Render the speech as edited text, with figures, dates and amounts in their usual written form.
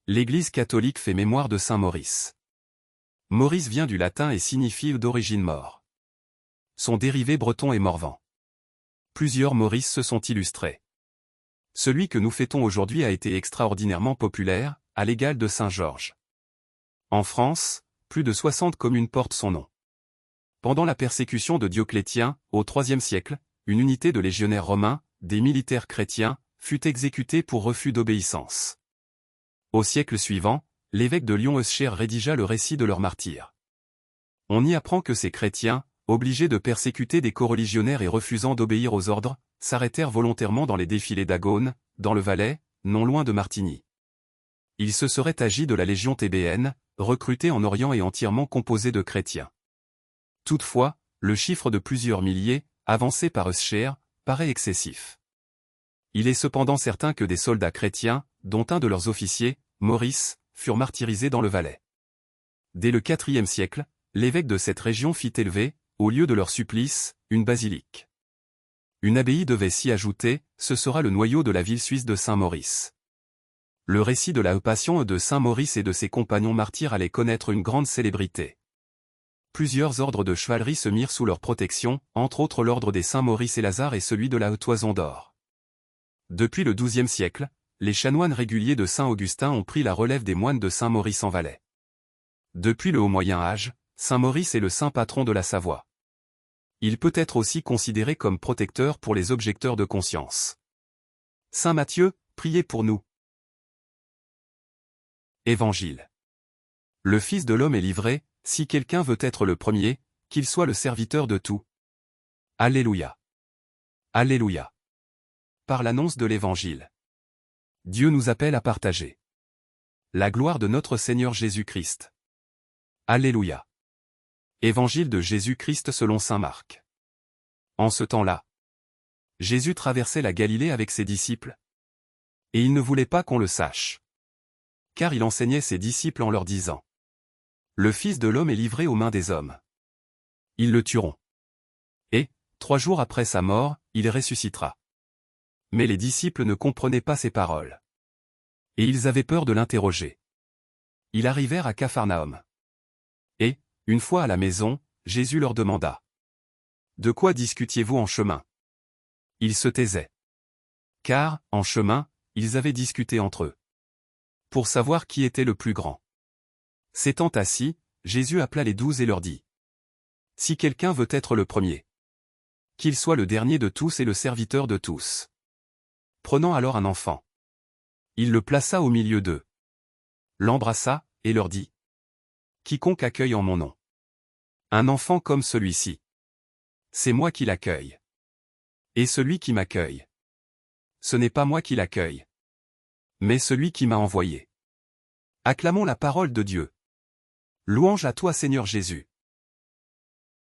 L'Église catholique fait mémoire de saint Maurice. Maurice vient du latin et signifie d'origine mort. Son dérivé breton est morvan. Plusieurs Maurice se sont illustrés. Celui que nous fêtons aujourd'hui a été extraordinairement populaire, à l'égal de saint Georges. En France, plus de 60 communes portent son nom. Pendant la persécution de Dioclétien, au IIIe siècle, une unité de légionnaires romains, des militaires chrétiens, fut exécutée pour refus d'obéissance. Au siècle suivant, l'évêque de Lyon Euscher rédigea le récit de leur martyre. On y apprend que ces chrétiens, obligés de persécuter des coreligionnaires et refusant d'obéir aux ordres, s'arrêtèrent volontairement dans les défilés d'Agone, dans le Valais, non loin de Martigny. Il se serait agi de la légion thébaine, recrutée en Orient et entièrement composée de chrétiens. Toutefois, le chiffre de plusieurs milliers, avancé par Euscher, paraît excessif. Il est cependant certain que des soldats chrétiens, dont un de leurs officiers, Maurice, furent martyrisés dans le Valais. Dès le IVe siècle, l'évêque de cette région fit élever, au lieu de leur supplice, une basilique. Une abbaye devait s'y ajouter, ce sera le noyau de la ville suisse de Saint-Maurice. Le récit de la passion de Saint Maurice et de ses compagnons martyrs allait connaître une grande célébrité. Plusieurs ordres de chevalerie se mirent sous leur protection, entre autres l'ordre des Saint-Maurice et Lazare et celui de la Toison d'Or. Depuis le XIIe siècle, les chanoines réguliers de Saint-Augustin ont pris la relève des moines de Saint-Maurice en Valais. Depuis le haut Moyen Âge, Saint-Maurice est le saint patron de la Savoie. Il peut être aussi considéré comme protecteur pour les objecteurs de conscience. Saint Matthieu, priez pour nous. Évangile. Le Fils de l'homme est livré, si quelqu'un veut être le premier, qu'il soit le serviteur de tout. Alléluia. Alléluia. Par l'annonce de l'Évangile, Dieu nous appelle à partager la gloire de notre Seigneur Jésus-Christ. Alléluia. Évangile de Jésus-Christ selon saint Marc. En ce temps-là, Jésus traversait la Galilée avec ses disciples. Et il ne voulait pas qu'on le sache. Car il enseignait ses disciples en leur disant: Le Fils de l'homme est livré aux mains des hommes. Ils le tueront. Et, 3 jours après sa mort, il ressuscitera. Mais les disciples ne comprenaient pas ces paroles. Et ils avaient peur de l'interroger. Ils arrivèrent à Capharnaüm. Et, une fois à la maison, Jésus leur demanda: De quoi discutiez-vous en chemin? Ils se taisaient. Car, en chemin, ils avaient discuté entre eux. Pour savoir qui était le plus grand. S'étant assis, Jésus appela les 12 et leur dit: Si quelqu'un veut être le premier, qu'il soit le dernier de tous et le serviteur de tous. Prenant alors un enfant, il le plaça au milieu d'eux, l'embrassa, et leur dit: Quiconque accueille en mon nom un enfant comme celui-ci, c'est moi qui l'accueille. Et celui qui m'accueille, ce n'est pas moi qui l'accueille, mais celui qui m'a envoyé. Acclamons la parole de Dieu. Louange à toi Seigneur Jésus.